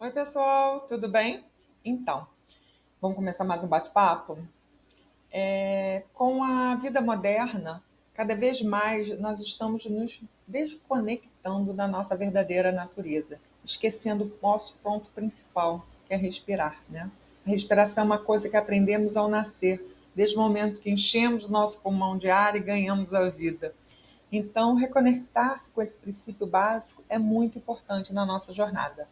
Oi, pessoal, tudo bem? Então, vamos começar mais um bate-papo? Com a vida moderna, cada vez mais nós estamos nos desconectando da nossa verdadeira natureza, esquecendo o nosso ponto principal, que é respirar, né? A respiração é uma coisa que aprendemos ao nascer, desde o momento que enchemos o nosso pulmão de ar e ganhamos a vida. Então, reconectar-se com esse princípio básico é muito importante na nossa jornada.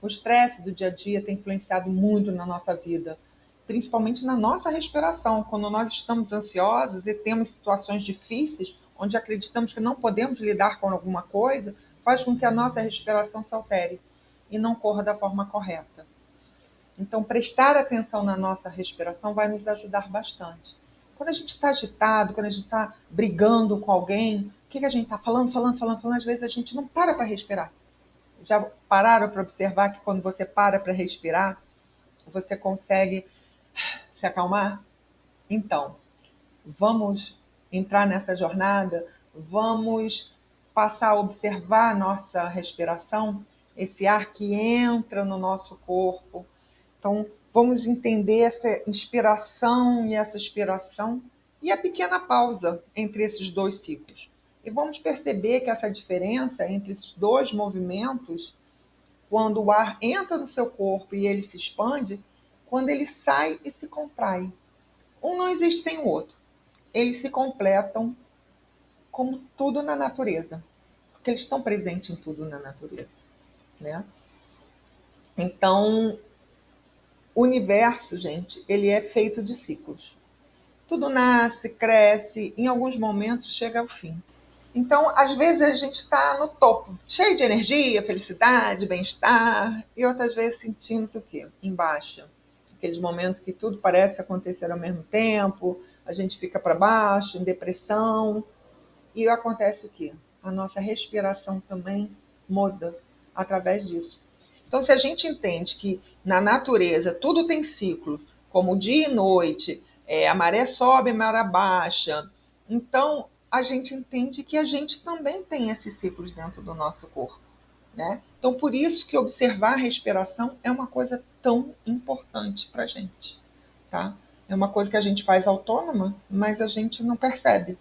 O estresse do dia a dia tem influenciado muito na nossa vida, principalmente na nossa respiração. Quando nós estamos ansiosos e temos situações difíceis, onde acreditamos que não podemos lidar com alguma coisa, faz com que a nossa respiração se altere e não corra da forma correta. Então, prestar atenção na nossa respiração vai nos ajudar bastante. Quando a gente está agitado, quando a gente está brigando com alguém, o que a gente está falando, às vezes a gente não para respirar. Já pararam para observar que quando você para respirar, você consegue se acalmar? Então, vamos entrar nessa jornada, vamos passar a observar a nossa respiração, esse ar que entra no nosso corpo. Então, vamos entender essa inspiração e essa expiração e a pequena pausa entre esses dois ciclos. E vamos perceber que essa diferença entre esses dois movimentos, quando o ar entra no seu corpo e ele se expande, quando ele sai e se contrai. Um não existe sem o outro. Eles se completam como tudo na natureza, porque eles estão presentes em tudo na natureza, né? Então, o universo, gente, ele é feito de ciclos. Tudo nasce, cresce, em alguns momentos chega ao fim. Então, às vezes a gente está no topo, cheio de energia, felicidade, bem-estar, e outras vezes sentimos o quê? Em baixa. Aqueles momentos que tudo parece acontecer ao mesmo tempo, a gente fica para baixo, em depressão, e acontece o quê? A nossa respiração também muda através disso. Então, se a gente entende que na natureza tudo tem ciclo, como dia e noite, a maré sobe, a maré baixa, então a gente entende que a gente também tem esses ciclos dentro do nosso corpo, né? Então, por isso que observar a respiração é uma coisa tão importante para a gente, tá? É uma coisa que a gente faz autônoma, mas a gente não percebe,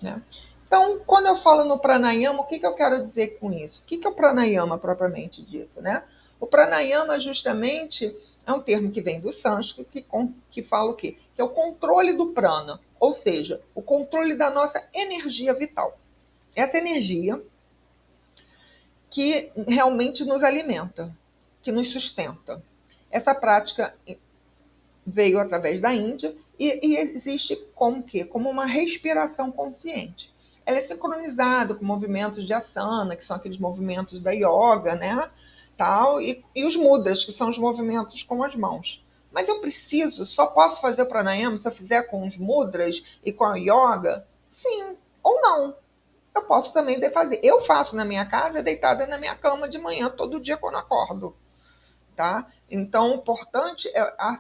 né? Então, quando eu falo no pranayama, o que eu quero dizer com isso? O que é o pranayama propriamente dito, né? O pranayama justamente é um termo que vem do sânscrito que fala o quê? Que é o controle do prana, ou seja, o controle da nossa energia vital. Essa energia que realmente nos alimenta, que nos sustenta. Essa prática veio através da Índia e existe como quê? Como uma respiração consciente. Ela é sincronizada com movimentos de asana, que são aqueles movimentos da yoga, né? Tal, e os mudras, que são os movimentos com as mãos. Mas eu preciso, só posso fazer o pranayama se eu fizer com os mudras e com a yoga? Sim, ou não. Eu posso também fazer. Eu faço na minha casa, deitada na minha cama de manhã, todo dia quando acordo, tá? Então, o importante é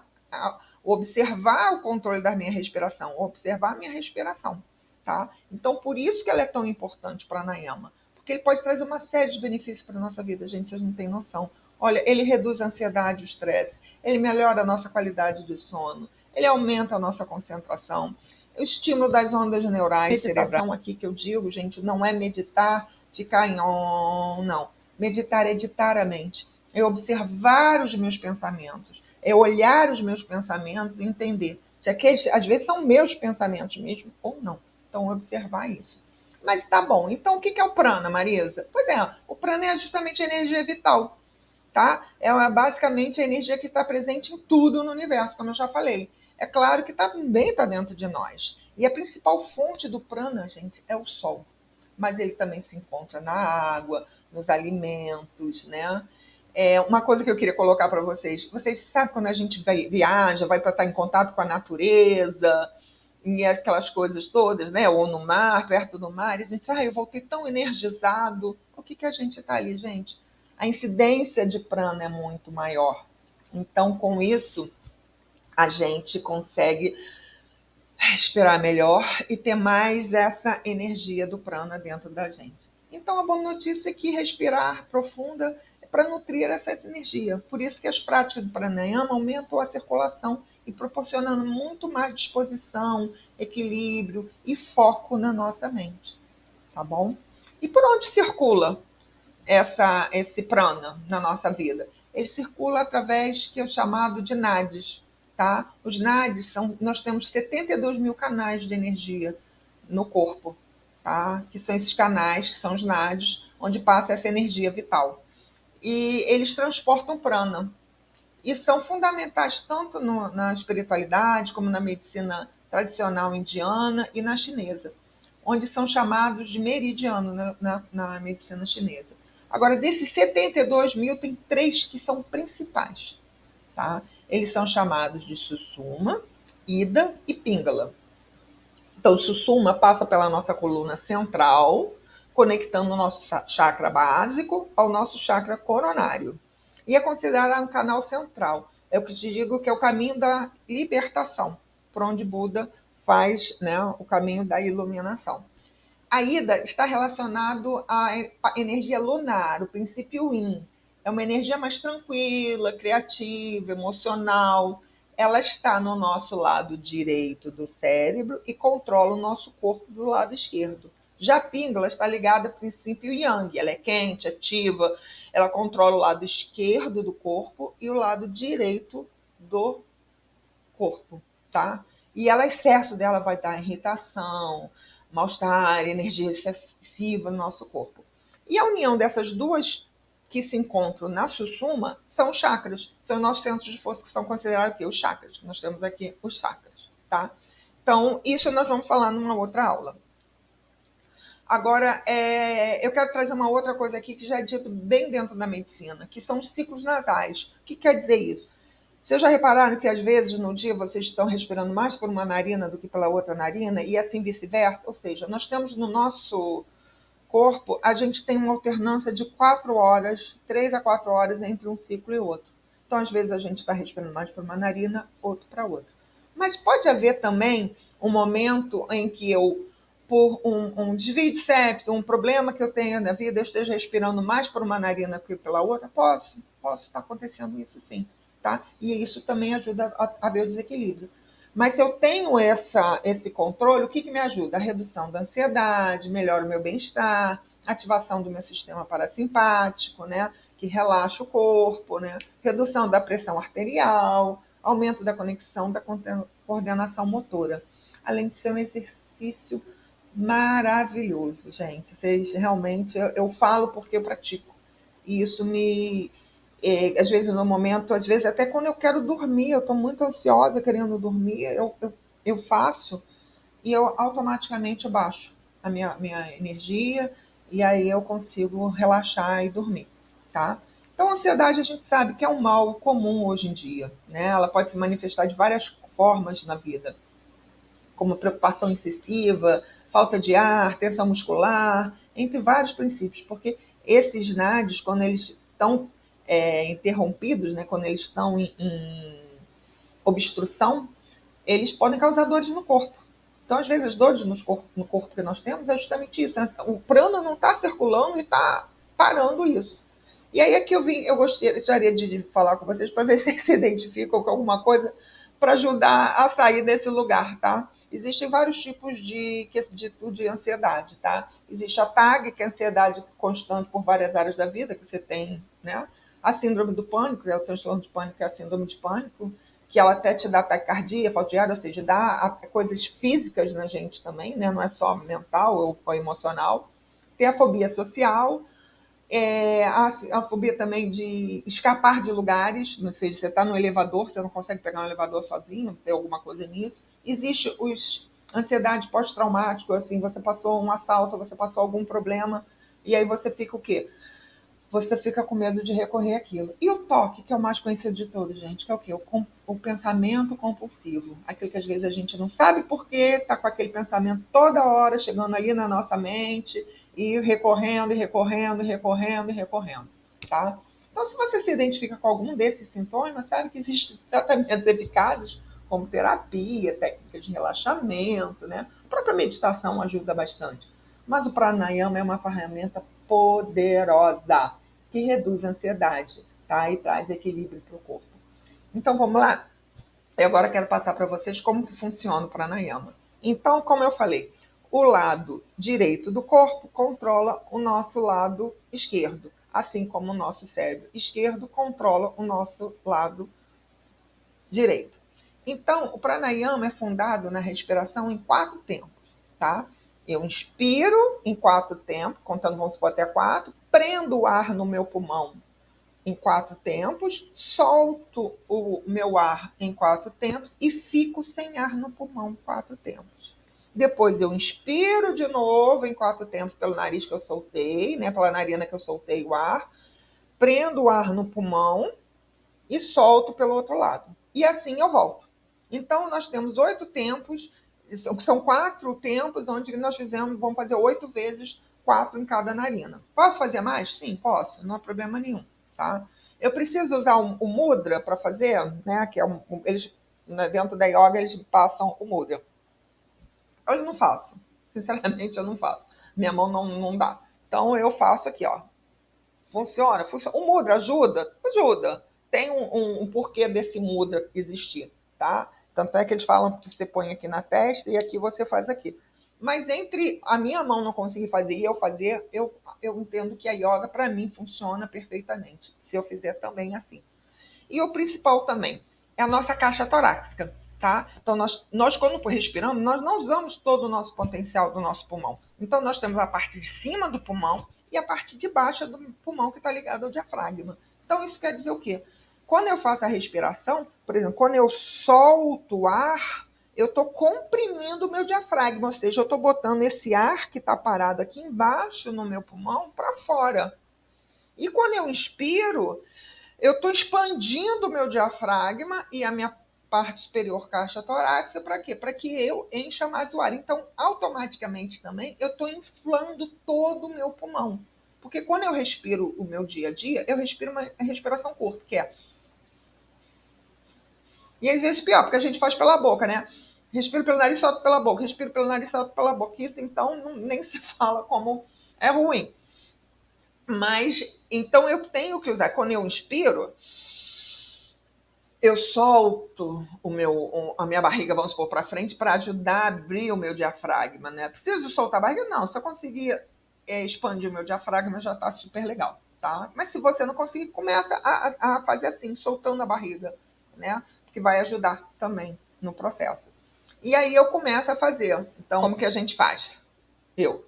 observar o controle da minha respiração, observar a minha respiração, tá? Então, por isso que ela é tão importante para a pranayama, porque ele pode trazer uma série de benefícios para a nossa vida, gente, vocês não têm noção. Olha, ele reduz a ansiedade, o estresse, ele melhora a nossa qualidade de sono, ele aumenta a nossa concentração, o estímulo das ondas neurais cerebrais. Aqui que eu digo, gente, não é meditar, ficar em on, não. Meditar é editar a mente, é observar os meus pensamentos, é olhar os meus pensamentos e entender se aqueles, às vezes, são meus pensamentos mesmo ou não. Então, observar isso. Mas tá bom, então o que é o prana, Marisa? Pois é, o prana é justamente a energia vital, tá? É basicamente a energia que está presente em tudo no universo, como eu já falei. É claro que também está dentro de nós. E a principal fonte do prana, gente, é o sol. Mas ele também se encontra na água, nos alimentos, né? Uma coisa que eu queria colocar para vocês. Vocês sabem quando a gente viaja, vai para estar em contato com a natureza e aquelas coisas todas, né? Ou no mar, perto do mar, e a gente diz, eu voltei tão energizado. O que a gente está ali, gente? A incidência de prana é muito maior. Então, com isso, a gente consegue respirar melhor e ter mais essa energia do prana dentro da gente. Então, a boa notícia é que respirar profunda para nutrir essa energia. Por isso que as práticas do pranayama aumentam a circulação e proporcionando muito mais disposição, equilíbrio e foco na nossa mente, tá bom? E por onde circula esse prana na nossa vida? Ele circula através que é o chamado de nadis, tá? Os nadis nós temos 72 mil canais de energia no corpo, tá? Que são esses canais, que são os nadis, onde passa essa energia vital. E eles transportam prana. E são fundamentais tanto na espiritualidade, como na medicina tradicional indiana e na chinesa, onde são chamados de meridiano na medicina chinesa. Agora, desses 72 mil, tem 3 que são principais. Tá? Eles são chamados de Sushumna, Ida e Pingala. Então, o Sushumna passa pela nossa coluna central, conectando o nosso chakra básico ao nosso chakra coronário. E é considerado um canal central. É o que te digo que é o caminho da libertação, por onde Buda faz, né, o caminho da iluminação. A Ida está relacionado à energia lunar, o princípio Yin. É uma energia mais tranquila, criativa, emocional. Ela está no nosso lado direito do cérebro e controla o nosso corpo do lado esquerdo. Já a Pingala está ligada ao princípio Yang. Ela é quente, ativa, ela controla o lado esquerdo do corpo e o lado direito do corpo, tá? E ela, excesso dela vai dar irritação, mal-estar, energia excessiva no nosso corpo. E a união dessas duas que se encontram na Sushumna são os chakras, são os nossos centros de força, que são considerados aqui os chakras. Nós temos aqui os chakras, tá? Então, isso nós vamos falar numa outra aula. Agora, eu quero trazer uma outra coisa aqui que já é dito bem dentro da medicina, que são os ciclos nasais. O que quer dizer isso? Vocês já repararam que às vezes no dia vocês estão respirando mais por uma narina do que pela outra narina e assim vice-versa? Ou seja, nós temos no nosso corpo, a gente tem uma alternância de 4 horas, 3 a 4 horas entre um ciclo e outro. Então, às vezes a gente está respirando mais por uma narina, outro para outra. Mas pode haver também um momento em que eu, por um desvio de septo, um problema que eu tenho na vida, eu esteja respirando mais por uma narina que pela outra? Posso estar acontecendo isso sim. Tá? E isso também ajuda a ver o desequilíbrio. Mas se eu tenho esse controle, o que me ajuda? A redução da ansiedade, melhora o meu bem-estar, ativação do meu sistema parasimpático, né? Que relaxa o corpo, né? Redução da pressão arterial, aumento da conexão da coordenação motora. Além de ser um exercício maravilhoso, gente. Vocês realmente, eu falo porque eu pratico. E isso às vezes no momento, às vezes até quando eu quero dormir, eu estou muito ansiosa querendo dormir, eu faço e eu automaticamente baixo a minha energia e aí eu consigo relaxar e dormir, tá? Então a ansiedade a gente sabe que é um mal comum hoje em dia, né? Ela pode se manifestar de várias formas na vida, como preocupação excessiva, falta de ar, tensão muscular, entre vários princípios, porque esses nádios, quando eles estão interrompidos, né, quando eles estão em obstrução, eles podem causar dores no corpo. Então, às vezes, as dores no corpo que nós temos é justamente isso, né? O prana não está circulando e está parando isso. E aí aqui eu gostaria de falar com vocês para ver se se identificam com alguma coisa para ajudar a sair desse lugar, tá? Existem vários tipos de ansiedade, tá? Existe a TAG, que é a ansiedade constante por várias áreas da vida, que você tem, né? A síndrome do pânico, que é o transtorno de pânico, que é a síndrome de pânico, que ela até te dá taquicardia, falta de ar, ou seja, dá coisas físicas na gente também, né? Não é só mental ou emocional. Tem a fobia social, a fobia também de escapar de lugares, ou seja, você está no elevador, você não consegue pegar um elevador sozinho, tem alguma coisa nisso. Existe ansiedade pós-traumática, assim, você passou um assalto, você passou algum problema, e aí você fica o quê? Você fica com medo de recorrer àquilo. E o toque, que é o mais conhecido de todos, gente, que é o quê? O pensamento compulsivo. Aquilo que às vezes a gente não sabe por quê, está com aquele pensamento toda hora chegando ali na nossa mente e recorrendo, e recorrendo, e recorrendo, e recorrendo, tá? Então, se você se identifica com algum desses sintomas, sabe que existem tratamentos eficazes, como terapia, técnicas de relaxamento, né? A própria meditação ajuda bastante. Mas o pranayama é uma ferramenta poderosa que reduz a ansiedade, tá? E traz equilíbrio para o corpo. Então, vamos lá? Eu agora quero passar para vocês como que funciona o pranayama. Então, como eu falei, o lado direito do corpo controla o nosso lado esquerdo, assim como o nosso cérebro esquerdo controla o nosso lado direito. Então, o pranayama é fundado na respiração em 4 tempos, tá? Eu inspiro em 4 tempos, contando, vamos supor, até 4, prendo o ar no meu pulmão em 4 tempos, solto o meu ar em 4 tempos e fico sem ar no pulmão 4 tempos. Depois eu inspiro de novo em 4 tempos pelo nariz que eu soltei, né, pela narina que eu soltei o ar, prendo o ar no pulmão e solto pelo outro lado. E assim eu volto. Então, nós temos 8 tempos, são 4 tempos onde nós vamos fazer 8 vezes 4 em cada narina. Posso fazer mais? Sim, posso, não há problema nenhum, tá? Eu preciso usar o mudra para fazer, né? Que é eles, dentro da yoga, eles passam o mudra. Eu não faço, sinceramente, eu não faço. Minha mão não dá. Então, eu faço aqui, ó. Funciona? O mudra ajuda? Ajuda. Tem um porquê desse mudra existir, tá? Tanto é que eles falam que você põe aqui na testa e aqui você faz aqui. Mas entre a minha mão não conseguir fazer e eu fazer, eu entendo que a yoga, para mim, funciona perfeitamente. Se eu fizer também assim. E o principal também é a nossa caixa torácica, tá? Então, nós quando respiramos, nós não usamos todo o nosso potencial do nosso pulmão. Então, nós temos a parte de cima do pulmão e a parte de baixo do pulmão que está ligada ao diafragma. Então, isso quer dizer o quê? Quando eu faço a respiração, por exemplo, quando eu solto o ar, eu estou comprimindo o meu diafragma, ou seja, eu estou botando esse ar que está parado aqui embaixo no meu pulmão para fora. E quando eu inspiro, eu estou expandindo o meu diafragma e a minha parte superior caixa torácica, para quê? Para que eu encha mais o ar. Então, automaticamente também, eu estou inflando todo o meu pulmão. Porque quando eu respiro o meu dia a dia, eu respiro uma respiração curta, que é... E às vezes pior, porque a gente faz pela boca, né? Respiro pelo nariz, solto pela boca. Respiro pelo nariz, solto pela boca. Isso, então, nem se fala como é ruim. Mas, então, eu tenho que usar. Quando eu inspiro, eu solto a minha barriga, vamos supor, para frente, para ajudar a abrir o meu diafragma, né? Preciso soltar a barriga? Não. Se eu conseguir expandir o meu diafragma, já está super legal, tá? Mas se você não conseguir, começa a fazer assim, soltando a barriga, né? Que vai ajudar também no processo. E aí eu começo a fazer. Então, como que a gente faz? Eu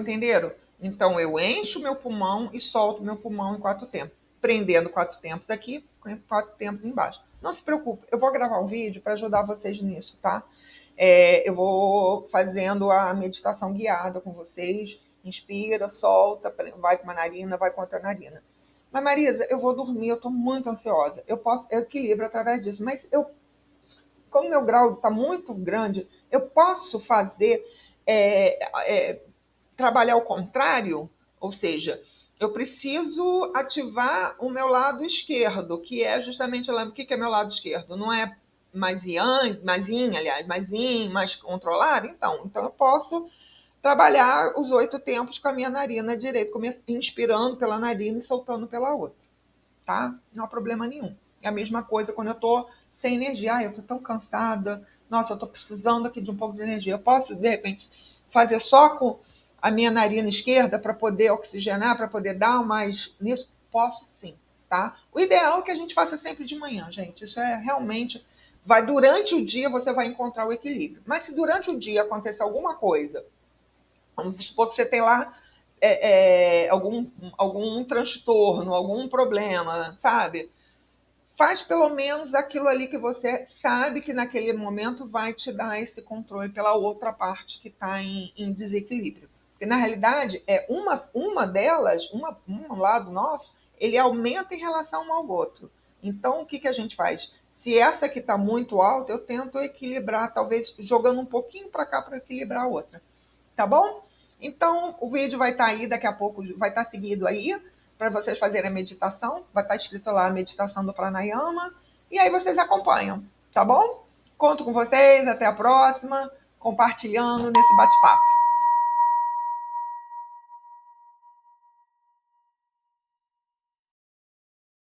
Entenderam? Então, eu encho o meu pulmão e solto o meu pulmão em 4 tempos. Prendendo 4 tempos aqui, 4 tempos embaixo. Não se preocupe, eu vou gravar um vídeo para ajudar vocês nisso, tá? Eu vou fazendo a meditação guiada com vocês. Inspira, solta, vai com uma narina, vai com outra narina. Mas, Marisa, eu vou dormir, eu estou muito ansiosa. Eu equilibro através disso. Mas como meu grau está muito grande, eu posso fazer... trabalhar ao contrário, ou seja, eu preciso ativar o meu lado esquerdo, que é justamente, o que é meu lado esquerdo? Não é mais yin, mais controlado? Então eu posso trabalhar os 8 tempos com a minha narina direita, inspirando pela narina e soltando pela outra, tá? Não há problema nenhum. É a mesma coisa quando eu estou sem energia. Eu estou tão cansada. Nossa, eu estou precisando aqui de um pouco de energia. Eu posso, de repente, fazer só com a minha narina esquerda para poder oxigenar, para poder dar mais nisso? Posso sim, tá? O ideal é que a gente faça sempre de manhã, gente. Isso é realmente... durante o dia você vai encontrar o equilíbrio. Mas se durante o dia acontecer alguma coisa, vamos supor que você tem lá algum transtorno, algum problema, sabe? Faz pelo menos aquilo ali que você sabe que naquele momento vai te dar esse controle pela outra parte que está em desequilíbrio. Porque, na realidade, uma delas, um lado nosso, ele aumenta em relação ao outro. Então, o que a gente faz? Se essa aqui está muito alta, eu tento equilibrar, talvez jogando um pouquinho para cá para equilibrar a outra. Tá bom? Então, o vídeo vai estar aí, daqui a pouco vai estar seguido aí, para vocês fazerem a meditação. Vai estar escrito lá a meditação do pranayama. E aí vocês acompanham, tá bom? Conto com vocês, até a próxima, compartilhando nesse bate-papo.